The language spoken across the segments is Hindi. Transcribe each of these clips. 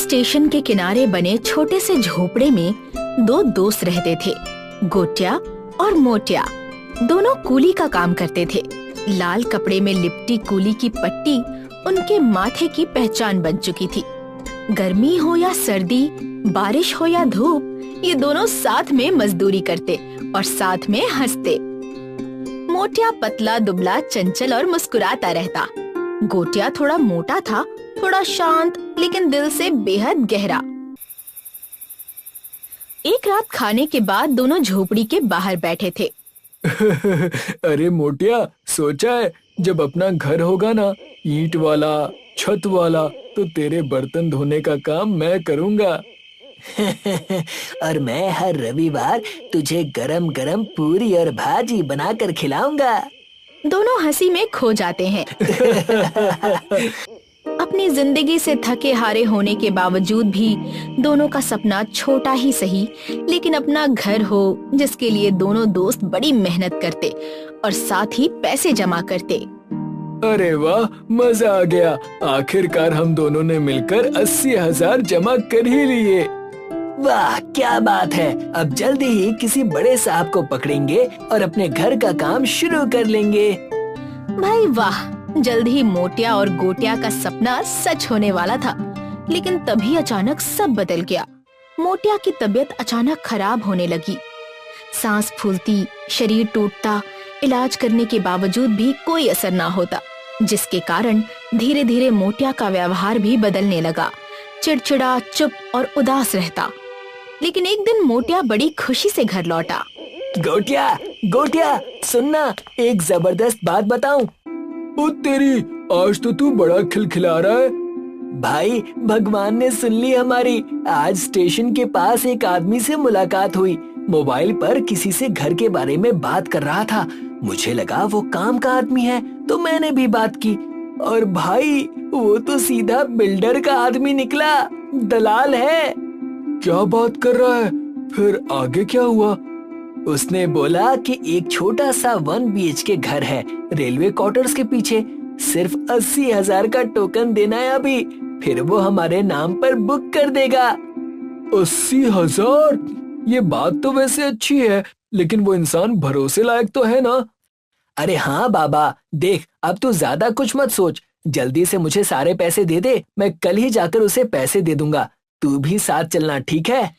स्टेशन के किनारे बने छोटे से झोपड़े में दो दोस्त रहते थे, गोटिया और मोटिया। दोनों कूली का काम करते थे। लाल कपड़े में लिपटी कूली की पट्टी उनके माथे की पहचान बन चुकी थी। गर्मी हो या सर्दी, बारिश हो या धूप, ये दोनों साथ में मजदूरी करते और साथ में हंसते। मोटिया पतला दुबला, चंचल और मुस्कुराता रहता। गोटिया थोड़ा मोटा था, थोड़ा शांत, लेकिन दिल से बेहद गहरा। एक रात खाने के बाद दोनों झोपड़ी के बाहर बैठे थे। अरे मोटिया, सोचा है जब अपना घर होगा ना, ईंट वाला, छत वाला, तो तेरे बर्तन धोने का काम मैं करूँगा। और मैं हर रविवार तुझे गरम गरम पूरी और भाजी बनाकर खिलाऊंगा। दोनों हंसी में खो जाते हैं। अपनी जिंदगी से थके हारे होने के बावजूद भी दोनों का सपना छोटा ही सही, लेकिन अपना घर हो जिसके लिए दोनों दोस्त बड़ी मेहनत करते और साथ ही पैसे जमा करते। अरे वाह, मजा आ गया। आखिरकार हम दोनों ने मिलकर 80,000 जमा कर ही लिए। वाह, क्या बात है। अब जल्दी ही किसी बड़े साहब को पकड़ेंगे और अपने घर का काम शुरू कर लेंगे। भाई वाह, जल्द ही मोटिया और गोटिया का सपना सच होने वाला था। लेकिन तभी अचानक सब बदल गया। मोटिया की तबीयत अचानक खराब होने लगी। सांस फूलती, शरीर टूटता, इलाज करने के बावजूद भी कोई असर ना होता, जिसके कारण धीरे धीरे मोटिया का व्यवहार भी बदलने लगा। चिड़चिड़ा, चुप और उदास रहता। लेकिन एक दिन मोटिया बड़ी खुशी से घर लौटा। गोटिया, गोटिया, सुनना, एक जबरदस्त बात बताऊं। ओ तेरी, आज तो तू बड़ा खिलखिला रहा है। भाई, भगवान ने सुन ली हमारी। आज स्टेशन के पास एक आदमी से मुलाकात हुई। मोबाइल पर किसी से घर के बारे में बात कर रहा था। मुझे लगा वो काम का आदमी है, तो मैंने भी बात की। और भाई, वो तो सीधा बिल्डर का आदमी निकला, दलाल है। क्या बात कर रहा है? फिर आगे क्या हुआ? उसने बोला कि एक छोटा सा 1 BHK घर है रेलवे क्वार्टर्स के पीछे। सिर्फ 80,000 का टोकन देना है अभी, फिर वो हमारे नाम पर बुक कर देगा। 80,000? ये बात तो वैसे अच्छी है, लेकिन वो इंसान भरोसे लायक तो है ना? अरे हाँ बाबा, देख, अब तू ज्यादा कुछ मत सोच। जल्दी से मुझे सारे पैसे दे दे, मैं कल ही जाकर उसे पैसे दे दूंगा। तू भी साथ चलना, ठीक है?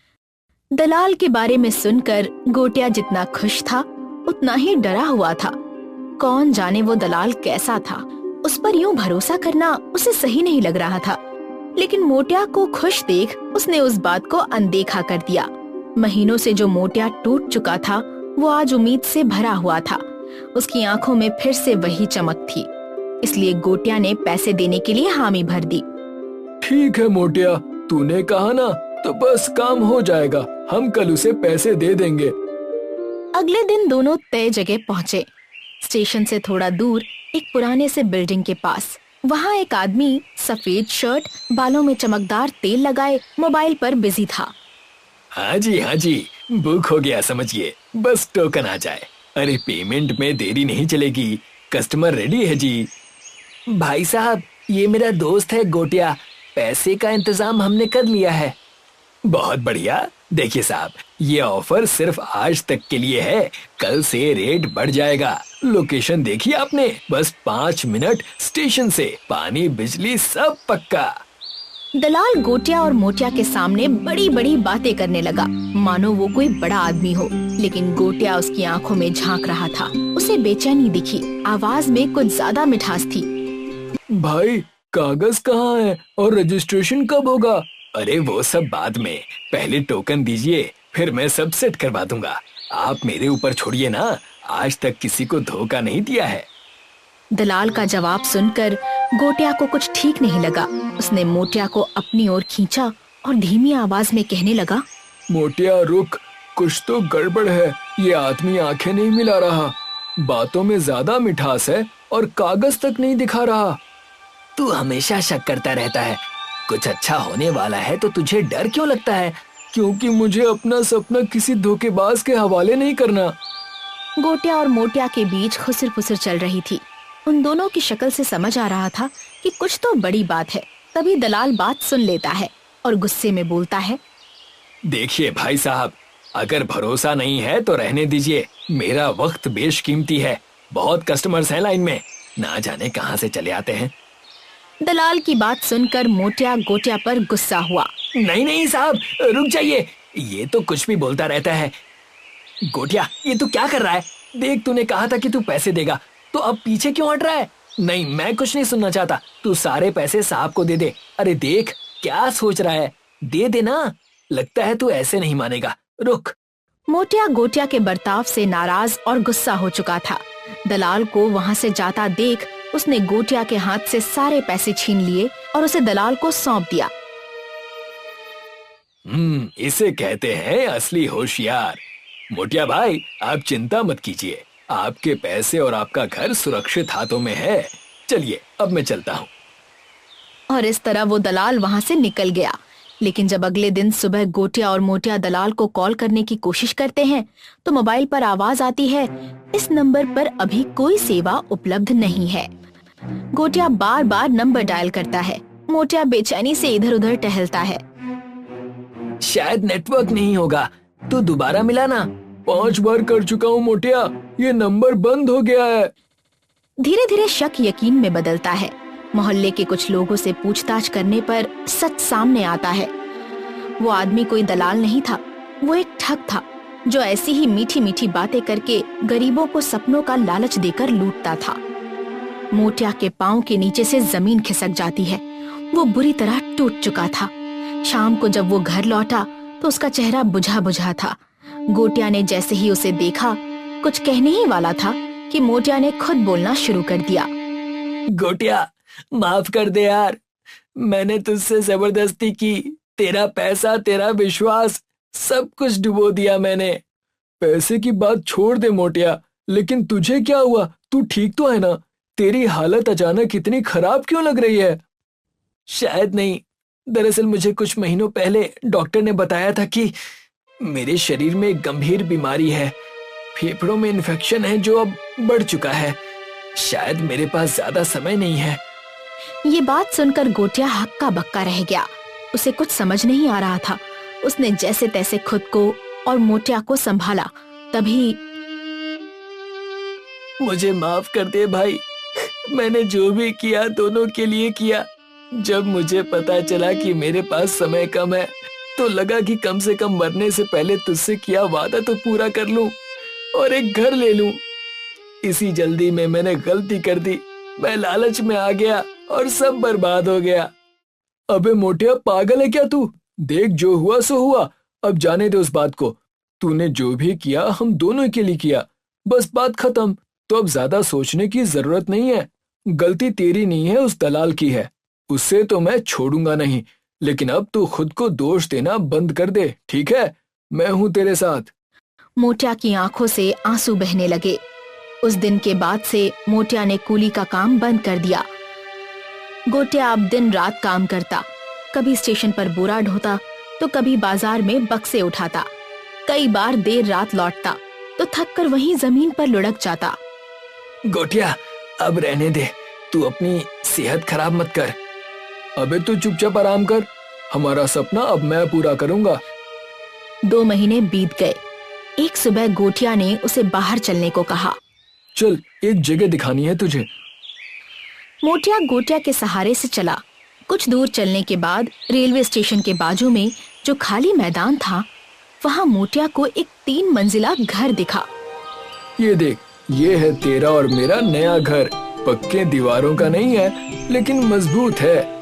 दलाल के बारे में सुनकर गोटिया जितना खुश था उतना ही डरा हुआ था। कौन जाने वो दलाल कैसा था। उस पर यूं भरोसा करना उसे सही नहीं लग रहा था। लेकिन मोटिया को खुश देख उसने उस बात को अनदेखा कर दिया। महीनों से जो मोटिया टूट चुका था, वो आज उम्मीद से भरा हुआ था। उसकी आंखों में फिर से वही चमक थी। इसलिए गोटिया ने पैसे देने के लिए हामी भर दी। ठीक है मोटिया, तूने कहा ना, तो बस काम हो जाएगा। हम कल उसे पैसे दे देंगे। अगले दिन दोनों तय जगह पहुँचे। स्टेशन से थोड़ा दूर एक पुराने से बिल्डिंग के पास। वहाँ एक आदमी सफेद शर्ट, बालों में चमकदार तेल लगाए मोबाइल पर बिजी था। हाँ जी, बुक हो गया समझिए, बस टोकन आ जाए। अरे पेमेंट में देरी नहीं चलेगी, कस्टमर रेडी है जी। भाई साहब, ये मेरा दोस्त है गोटिया, पैसे का इंतजाम हमने कर लिया है। बहुत बढ़िया। देखिए साहब, ये ऑफर सिर्फ आज तक के लिए है, कल से रेट बढ़ जाएगा। लोकेशन देखी आपने? बस 5 मिनट स्टेशन से, पानी बिजली सब पक्का। दलाल गोटिया और मोटिया के सामने बड़ी बड़ी बातें करने लगा, मानो वो कोई बड़ा आदमी हो। लेकिन गोटिया उसकी आंखों में झांक रहा था। उसे बेचैनी दिखी, आवाज में कुछ ज्यादा मिठास थी। भाई, कागज कहाँ है और रजिस्ट्रेशन कब होगा? अरे वो सब बाद में, पहले टोकन दीजिए, फिर मैं सब सेट करवा दूंगा। आप मेरे ऊपर छोड़िए ना, आज तक किसी को धोखा नहीं दिया है। दलाल का जवाब सुनकर गोटिया को कुछ ठीक नहीं लगा। उसने मोटिया को अपनी ओर खींचा और धीमी आवाज में कहने लगा, मोटिया रुक, कुछ तो गड़बड़ है। ये आदमी आंखें नहीं मिला रहा, बातों में ज्यादा मिठास है और कागज तक नहीं दिखा रहा। तू हमेशा शक करता रहता है। कुछ अच्छा होने वाला है तो तुझे डर क्यों लगता है? क्योंकि मुझे अपना सपना किसी धोखेबाज के हवाले नहीं करना। गोटिया और मोटिया के बीच खुसर फुसर चल रही थी। उन दोनों की शक्ल से समझ आ रहा था कि कुछ तो बड़ी बात है। तभी दलाल बात सुन लेता है और गुस्से में बोलता है, देखिए भाई साहब, अगर भरोसा नहीं है तो रहने दीजिए। मेरा वक्त बेशकीमती है, बहुत कस्टमर्स हैं लाइन में, ना जाने कहाँ से चले आते हैं। दलाल की बात सुनकर मोटिया गोटिया पर गुस्सा हुआ। नहीं नहीं साहब, रुक जाइए, ये तो कुछ भी बोलता रहता है। गोटिया, ये तू क्या कर रहा है? देख, तूने कहा था कि तू पैसे देगा, तो अब पीछे क्यों हट रहा है? नहीं, मैं कुछ नहीं सुनना चाहता, तू सारे पैसे साहब को दे दे। अरे देख, क्या सोच रहा है, दे देना। लगता है तू ऐसे नहीं मानेगा, रुक। मोटिया गोटिया के बर्ताव से नाराज और गुस्सा हो चुका था। दलाल को वहाँ से जाता देख उसने गोटिया के हाथ से सारे पैसे छीन लिए और उसे दलाल को सौंप दिया। इसे कहते हैं असली होशियार। मोटिया भाई, आप चिंता मत कीजिए, आपके पैसे और आपका घर सुरक्षित हाथों में है। चलिए, अब मैं चलता हूँ। और इस तरह वो दलाल वहाँ से निकल गया। लेकिन जब अगले दिन सुबह गोटिया और मोटिया दलाल को कॉल करने की कोशिश करते हैं तो मोबाइल पर आवाज आती है, इस नंबर पर अभी कोई सेवा उपलब्ध नहीं है। गोटिया बार बार नंबर डायल करता है। मोटिया बेचैनी से इधर उधर टहलता है। शायद नेटवर्क नहीं होगा, तू दोबारा मिला ना। 5 बार कर चुका हूँ मोटिया, ये नंबर बंद हो गया है। धीरे धीरे शक यकीन में बदलता है। मोहल्ले के कुछ लोगों से पूछताछ करने पर सच सामने आता है। वो आदमी कोई दलाल नहीं था, वो एक ठग था जो ऐसी ही मीठी मीठी बातें करके गरीबों को सपनों का लालच देकर लूटता था। मोटिया के पांव के नीचे से जमीन खिसक जाती है। वो बुरी तरह टूट चुका था। शाम को जब वो घर लौटा तो उसका चेहरा बुझा बुझा था। गोटिया ने जैसे ही उसे देखा, कुछ कहने ही वाला था कि मोटिया ने खुद बोलना शुरू कर दिया। गोटिया, माफ कर दे यार, मैंने तुझसे जबरदस्ती की। तेरा पैसा, तेरा विश्वास, सब कुछ डुबो दिया मैंने। पैसे की बात छोड़ दे मोटिया, लेकिन तुझे क्या हुआ? तू ठीक तो है ना? तेरी हालत अचानक इतनी खराब क्यों लग रही है? शायद नहीं, दरअसल मुझे कुछ महीनों पहले डॉक्टर ने बताया था कि मेरे शरीर में एक गंभीर बीमारी है। फेफड़ों में इन्फेक्शन है जो अब बढ़ चुका है। शायद मेरे पास ज्यादा समय नहीं है। ये बात सुनकर गोटिया हक्का बक्का रह गया। उसे कुछ समझ नहीं आ रहा था। उसने जैसे तैसे खुद को और मोटिया को संभाला। तभी, मुझे माफ कर दे भाई, मैंने जो भी किया दोनों के लिए किया। जब मुझे पता चला कि मेरे पास समय कम है तो लगा कि कम से कम मरने से पहले तुझसे किया वादा तो पूरा कर लूं और एक घर ले लूं। इसी जल्दी में मैंने गलती कर दी। मैं लालच में आ गया और सब बर्बाद हो गया। अबे मोटिया, पागल है क्या तू? देख, जो हुआ सो हुआ, अब जाने दे उस बात को। तूने जो भी किया हम दोनों के लिए किया, बस बात खत्म। तो अब ज्यादा सोचने की जरूरत नहीं है। गलती तेरी नहीं है, उस दलाल की है। उससे तो मैं छोड़ूंगा नहीं, लेकिन अब तू खुद को दोष देना बंद कर दे, ठीक है? मैं हूं तेरे साथ। मोटिया की आंखों से आंसू बहने लगे। उस दिन के बाद से मोटिया ने कूली का काम बंद कर दिया। गोटिया अब दिन रात काम करता। कभी स्टेशन पर बोरा ढोता तो कभी बाजार में बक्से उठाता। कई बार देर रात लौटता तो थक कर वहीं जमीन पर लुढ़क जाता। गोटिया, अब रहने दे, तू अपनी सेहत खराब मत कर। अबे तू चुपचाप आराम कर, हमारा सपना अब मैं पूरा करूंगा। 2 महीने बीत गए। एक सुबह गोटिया ने उसे बाहर चलने को कहा। चल, एक जगह दिखानी है तुझे। मोटिया गोटिया के सहारे से चला। कुछ दूर चलने के बाद रेलवे स्टेशन के बाजू में जो खाली मैदान था, वहाँ मोटिया को एक 3 मंजिला घर दिखा। ये देख, ये है तेरा और मेरा नया घर। पक्के दीवारों का नहीं है, लेकिन मजबूत है,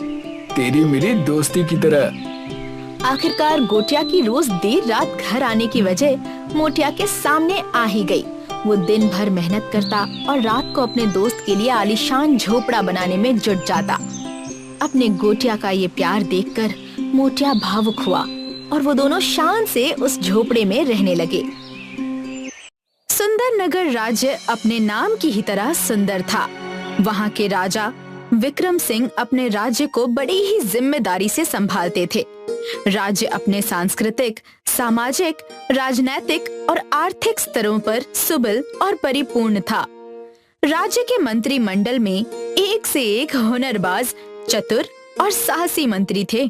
तेरी मेरी दोस्ती की तरह। आखिरकार गोटिया की रोज देर रात घर आने की वजह मोटिया के सामने आ ही गई। वो दिन भर मेहनत करता और रात को अपने दोस्त के लिए आलीशान झोपड़ा बनाने में जुट जाता। अपने गोटिया का ये प्यार देखकर मोटिया भावुक हुआ और वो दोनों शान से उस झोपड़े में रहने लगे। सुंदर नगर राज्य अपने नाम की ही तरह सुंदर था। वहाँ के राजा विक्रम सिंह अपने राज्य को बड़ी ही जिम्मेदारी से संभालते थे। राज्य अपने सांस्कृतिक, सामाजिक, राजनैतिक और आर्थिक स्तरों पर सुबल और परिपूर्ण था। राज्य के मंत्रिमंडल में एक से एक हुनरबाज, चतुर और साहसी मंत्री थे।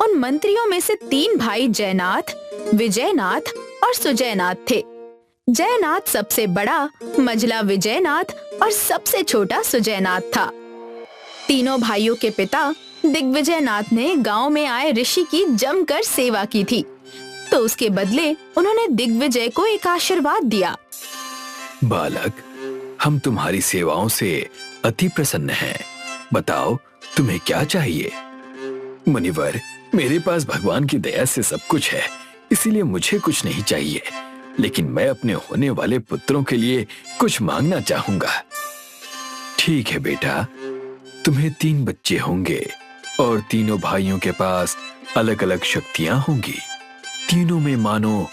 उन मंत्रियों में से 3 भाई जयनाथ, विजयनाथ और सुजयनाथ थे। जयनाथ सबसे बड़ा, मझला विजयनाथ और सबसे छोटा सुजयनाथ था। तीनों भाइयों के पिता दिग्विजयनाथ ने गांव में आए ऋषि की जमकर सेवा की थी, तो उसके बदले उन्होंने दिग्विजय को एक आशीर्वाद दिया। बालक, हम तुम्हारी सेवाओं से अति प्रसन्न हैं। बताओ तुम्हें क्या चाहिए? मुनिवर, मेरे पास भगवान की दया से सब कुछ है, इसीलिए मुझे कुछ नहीं चाहिए, लेकिन मैं अपने होने वाले पुत्रों के लिए कुछ मांगना चाहूंगा। ठीक है बेटा, तुम्हें 3 बच्चे होंगे और तीनों भाइयों के पास अलग अलग शक्तियां होंगी। तीनों में मानो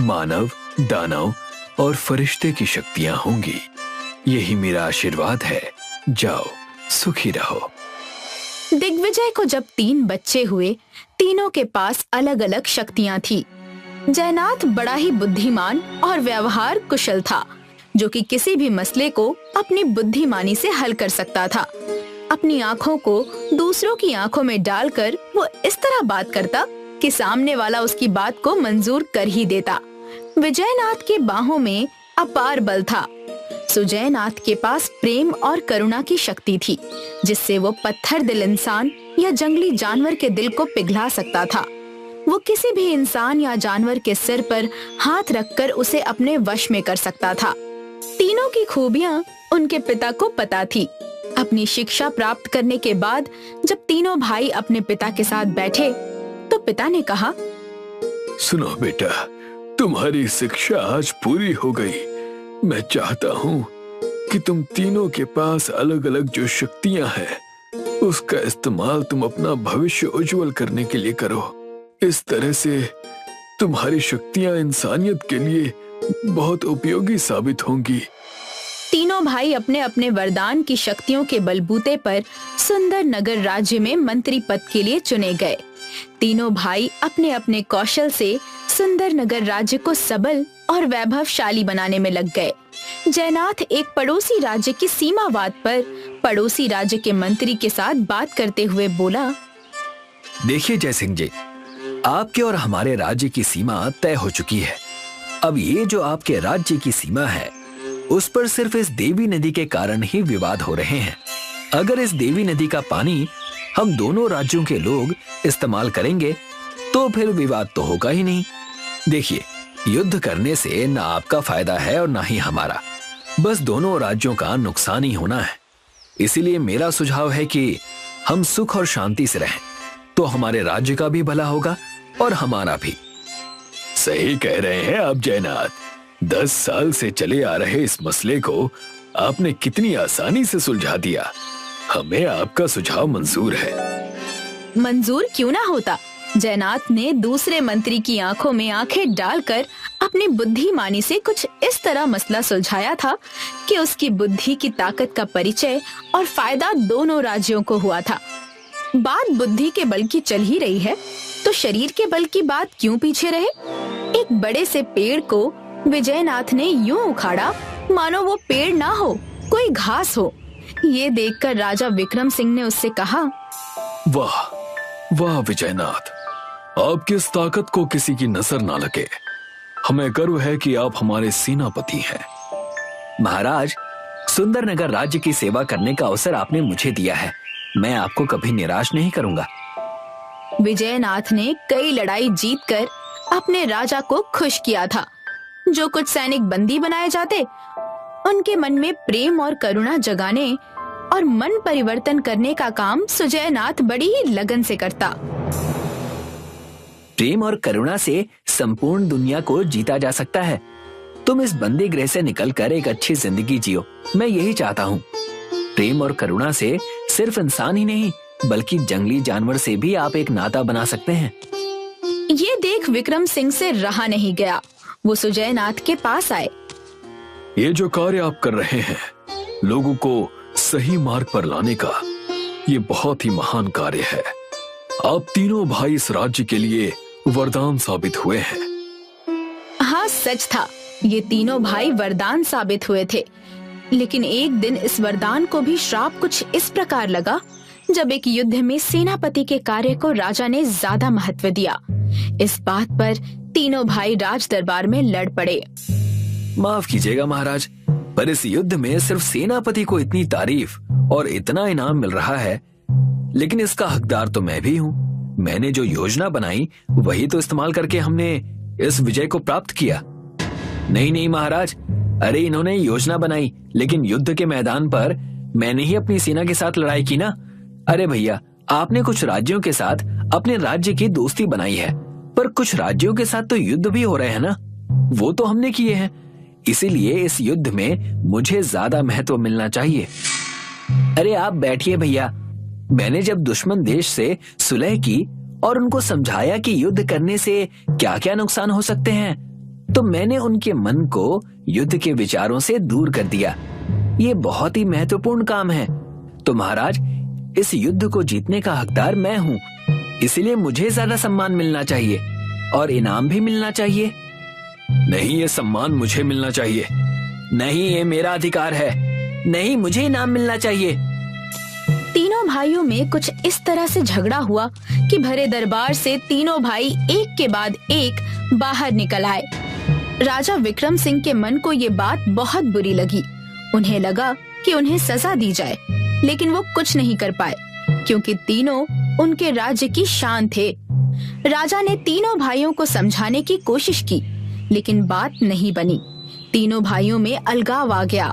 मानव, दानव और फरिश्ते की शक्तियां होंगी। यही मेरा आशीर्वाद है। जाओ, सुखी रहो। दिग्विजय को जब 3 बच्चे हुए, तीनों के पास अलग अलग शक्तियां थी। जयनाथ बड़ा ही बुद्धिमान और व्यवहार कुशल था, जो कि किसी भी मसले को अपनी बुद्धिमानी से हल कर सकता था। अपनी आंखों को दूसरों की आंखों में डालकर वो इस तरह बात करता कि सामने वाला उसकी बात को मंजूर कर ही देता। विजयनाथ के बाहों में अपार बल था। सुजयनाथ के पास प्रेम और करुणा की शक्ति थी, जिससे वो पत्थर दिल इंसान या जंगली जानवर के दिल को पिघला सकता था। वो किसी भी इंसान या जानवर के सिर पर हाथ रखकर उसे अपने वश में कर सकता था। तीनों की खूबियां उनके पिता को पता थी। अपनी शिक्षा प्राप्त करने के बाद जब तीनों भाई अपने पिता के साथ बैठे, तो पिता ने कहा, सुनो बेटा, तुम्हारी शिक्षा आज पूरी हो गई। मैं चाहता हूँ कि तुम तीनों के पास अलग अलग जो शक्तियां हैं, उसका इस्तेमाल तुम अपना भविष्य उज्जवल करने के लिए करो। इस तरह से तुम्हारी शक्तियां इंसानियत के लिए बहुत उपयोगी साबित होंगी। तीनों भाई अपने अपने वरदान की शक्तियों के बलबूते पर सुंदर नगर राज्य में मंत्री पद के लिए चुने गए। तीनों भाई अपने अपने कौशल से सुंदर नगर राज्य को सबल और वैभवशाली बनाने में लग गए। जयनाथ एक पड़ोसी राज्य की सीमावाद पर पड़ोसी राज्य के मंत्री के साथ बात करते हुए बोला, देखिए जय सिंह जी, आपके और हमारे राज्य की सीमा तय हो चुकी है। अब ये जो आपके राज्य की सीमा है, उस पर सिर्फ इस देवी नदी के कारण ही विवाद हो रहे हैं। अगर इस देवी नदी का पानी हम दोनों राज्यों के लोग इस्तेमाल करेंगे, तो फिर विवाद तो होगा ही नहीं। देखिए, युद्ध करने से ना आपका फायदा है और ना ही हमारा, बस दोनों राज्यों का नुकसान ही होना है। इसीलिए मेरा सुझाव है कि हम सुख और शांति से रहें, तो हमारे राज्य का भी भला होगा और हमारा भी। सही कह रहे हैं आप जयनाथ। 10 साल से चले आ रहे इस मसले को आपने कितनी आसानी से सुलझा दिया। हमें आपका सुझाव मंजूर है। मंजूर क्यों ना होता। जयनाथ ने दूसरे मंत्री की आंखों में आंखें डालकर अपनी बुद्धिमानी से कुछ इस तरह मसला सुलझाया था कि उसकी बुद्धि की ताकत का परिचय और फायदा दोनों राज्यों को हुआ था। बात बुद्धि के बल की चल ही रही है, तो शरीर के बल की बात क्यों पीछे रहे। एक बड़े से पेड़ को विजयनाथ ने यूं उखाड़ा मानो वो पेड़ ना हो, कोई घास हो। ये देखकर राजा विक्रम सिंह ने उससे कहा, वाह वाह विजयनाथ, आपकी इस ताकत को किसी की नजर ना लगे। हमें गर्व है कि आप हमारे सेनापति हैं। महाराज, सुंदरनगर राज्य की सेवा करने का अवसर आपने मुझे दिया है। मैं आपको कभी निराश नहीं करूंगा। विजयनाथ ने कई लड़ाई जीतकर अपने राजा को खुश किया था। जो कुछ सैनिक बंदी बनाए जाते, उनके मन में प्रेम और करुणा जगाने और मन परिवर्तन करने का काम सुजयनाथ बड़ी ही लगन से करता। प्रेम और करुणा से संपूर्ण दुनिया को जीता जा सकता है। तुम इस बंदी गृह से निकलकर एक अच्छी जिंदगी जियो, मैं यही चाहता हूँ। प्रेम और करुणा से सिर्फ इंसान ही नहीं, बल्कि जंगली जानवर से भी आप एक नाता बना सकते हैं। ये देख विक्रम सिंह से रहा नहीं गया। वो सुजयनाथ के पास आए। ये जो कार्य आप कर रहे हैं, लोगों को सही मार्ग पर लाने का, ये बहुत ही महान कार्य है। आप तीनों भाई इस राज्य के लिए वरदान साबित हुए हैं। हाँ, सच था। ये तीनों भाई वरदान साबित हुए थे, लेकिन एक दिन इस वरदान को भी श्राप कुछ इस प्रकार लगा जब एक युद्ध में सेनापति के कार्य को राजा ने ज्यादा महत्व दिया। इस बात पर तीनों भाई राज दरबार में लड़ पड़े। माफ कीजिएगा महाराज, पर इस युद्ध में सिर्फ सेनापति को इतनी तारीफ और इतना इनाम मिल रहा है, लेकिन इसका हकदार तो मैं भी हूँ। मैंने जो योजना बनाई वही तो इस्तेमाल करके हमने इस विजय को प्राप्त किया। नहीं नहीं महाराज, अरे इन्होंने योजना बनाई, लेकिन युद्ध के मैदान पर मैंने ही अपनी सेना के साथ लड़ाई की ना। अरे भैया, आपने कुछ राज्यों के साथ अपने राज्य की दोस्ती बनाई है, पर कुछ राज्यों के साथ तो युद्ध भी हो रहे हैं ना, वो तो हमने किए हैं। इसीलिए इस युद्ध में मुझे ज्यादा महत्व मिलना चाहिए। अरे आप बैठिए भैया, मैंने जब दुश्मन देश से सुलह की और उनको समझाया कि युद्ध करने से क्या क्या नुकसान हो सकते हैं, तो मैंने उनके मन को युद्ध के विचारों से दूर कर दिया। ये बहुत ही महत्वपूर्ण काम है। तो महाराज, इस युद्ध को जीतने का हकदार मैं हूँ, इसलिए मुझे ज्यादा सम्मान मिलना चाहिए और इनाम भी मिलना चाहिए। नहीं, ये सम्मान मुझे मिलना चाहिए। नहीं, ये मेरा अधिकार है। नहीं, मुझे इनाम मिलना चाहिए। तीनों भाइयों में कुछ इस तरह से झगड़ा हुआ कि भरे दरबार से तीनों भाई एक के बाद एक बाहर निकल आए। राजा विक्रम सिंह के मन को ये बात बहुत बुरी लगी। उन्हें लगा कि उन्हें सजा दी जाए, लेकिन वो कुछ नहीं कर पाए क्योंकि तीनों उनके राज्य की शान थे। राजा ने तीनों भाइयों को समझाने की कोशिश की, लेकिन बात नहीं बनी। तीनों भाइयों में अलगाव आ गया।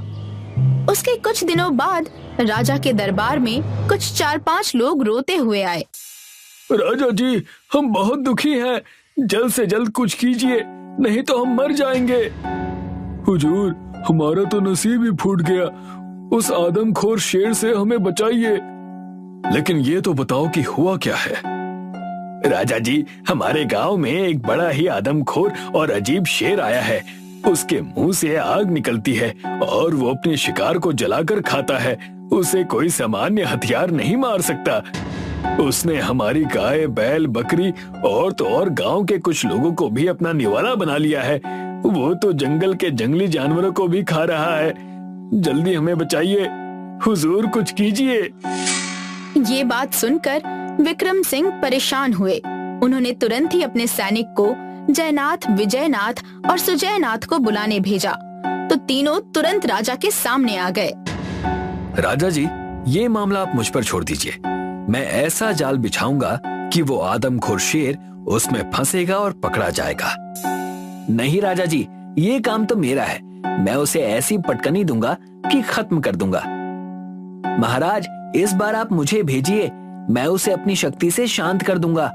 उसके कुछ दिनों बाद राजा के दरबार में कुछ 4-5 लोग रोते हुए आए। राजा जी, हम बहुत दुखी हैं, जल्द से जल्द कुछ कीजिए, नहीं तो हम मर जाएंगे। हुजूर, हमारा तो नसीब ही फूट गया, उस आदमखोर शेर से हमें बचाइए। लेकिन ये तो बताओ कि हुआ क्या है। राजा जी, हमारे गांव में एक बड़ा ही आदमखोर और अजीब शेर आया है। उसके मुंह से आग निकलती है और वो अपने शिकार को जलाकर खाता है। उसे कोई सामान्य हथियार नहीं मार सकता। उसने हमारी गाय, बैल, बकरी और तो और गांव के कुछ लोगों को भी अपना निवाला बना लिया है। वो तो जंगल के जंगली जानवरों को भी खा रहा है। जल्दी हमें बचाइए, हुजूर कुछ कीजिए। ये बात सुनकर विक्रम सिंह परेशान हुए। उन्होंने तुरंत ही अपने सैनिक को जयनाथ, विजयनाथ और सुजयनाथ को बुलाने भेजा, तो तीनों तुरंत राजा के सामने आ गए। राजा जी, ये मामला आप मुझ पर छोड़ दीजिए। मैं ऐसा जाल बिछाऊंगा कि वो आदमखोर शेर उसमें फंसेगा और पकड़ा जाएगा। नहीं राजा जी, ये काम तो मेरा है। मैं उसे ऐसी पटकनी दूंगा कि खत्म कर दूंगा। महाराज, इस बार आप मुझे भेजिए, मैं उसे अपनी शक्ति से शांत कर दूंगा।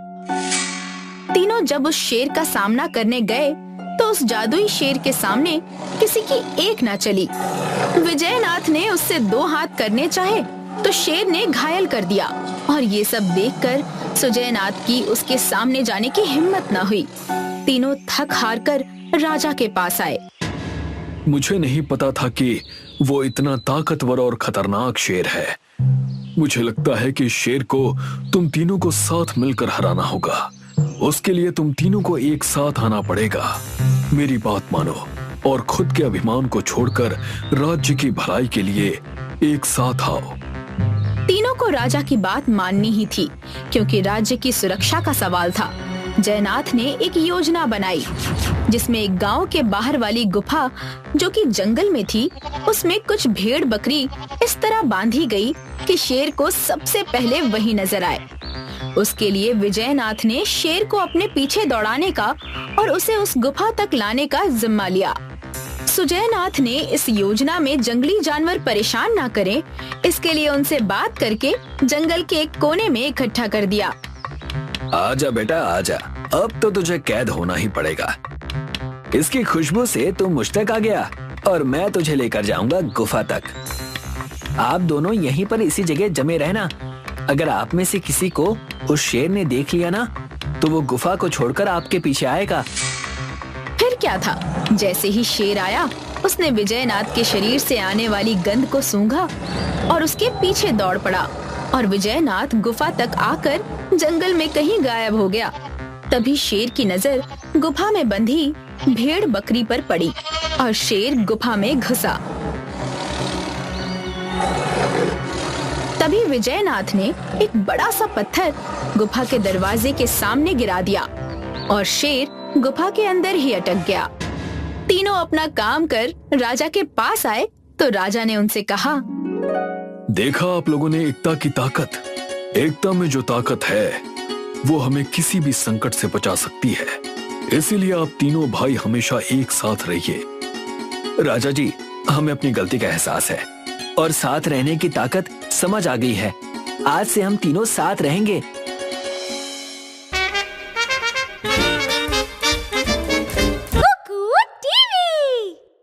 तीनों जब उस शेर का सामना करने गए तो उस जादुई शेर के सामने किसी की एक न चली। विजयनाथ ने उससे 2 हाथ करने चाहे तो शेर ने घायल कर दिया, और ये सब देखकर सुजयनाथ की उसके सामने जाने की हिम्मत न हुई। तीनों थक हार कर राजा के पास आए। मुझे नहीं पता था कि वो इतना ताकतवर और खतरनाक शेर है। मुझे लगता है कि शेर को तुम तीनों को साथ मिलकर हराना होगा। उसके लिए तुम तीनों को एक साथ आना पड़ेगा। मेरी बात मानो और खुद के अभिमान को छोड़कर राज्य की भलाई के लिए एक साथ आओ। तीनों को राजा की बात माननी ही थी, क्योंकि राज्य की सुरक्षा का सवाल था। जयनाथ ने एक योजना बनाई जिसमें एक गांव के बाहर वाली गुफा, जो कि जंगल में थी, उसमें कुछ भेड़ बकरी इस तरह बांधी गई कि शेर को सबसे पहले वही नजर आए। उसके लिए विजयनाथ ने शेर को अपने पीछे दौड़ाने का और उसे उस गुफा तक लाने का जिम्मा लिया। सुजयनाथ ने इस योजना में जंगली जानवर परेशान ना करें, इसके लिए उनसे बात करके जंगल के एक कोने में इकट्ठा कर दिया। आजा बेटा आजा, अब तो तुझे कैद होना ही पड़ेगा। इसकी खुशबू से तू मुझ तक आ गया और मैं तुझे लेकर जाऊंगा गुफा तक। आप दोनों यहीं पर इसी जगह जमे रहना। अगर आप में से किसी को उस शेर ने देख लिया ना, तो वो गुफा को छोड़कर आपके पीछे आएगा। फिर क्या था, जैसे ही शेर आया, उसने विजयनाथ के शरीर से आने वाली गंध को सूंघा और उसके पीछे दौड़ पड़ा, और विजयनाथ गुफा तक आकर जंगल में कहीं गायब हो गया। तभी शेर की नजर गुफा में बंधी भेड़ बकरी पर पड़ी और शेर गुफा में घुसा। तभी विजयनाथ ने एक बड़ा सा पत्थर गुफा के दरवाजे के सामने गिरा दिया और शेर गुफा के अंदर ही अटक गया। तीनों अपना काम कर राजा के पास आए तो राजा ने उनसे कहा, देखा आप लोगों ने एकता की ताकत। एकता में जो ताकत है वो हमें किसी भी संकट से बचा सकती है, इसीलिए आप तीनों भाई हमेशा एक साथ रहिए। राजा जी, हमें अपनी गलती का एहसास है और साथ रहने की ताकत समझ आ गई है। आज से हम तीनों साथ रहेंगे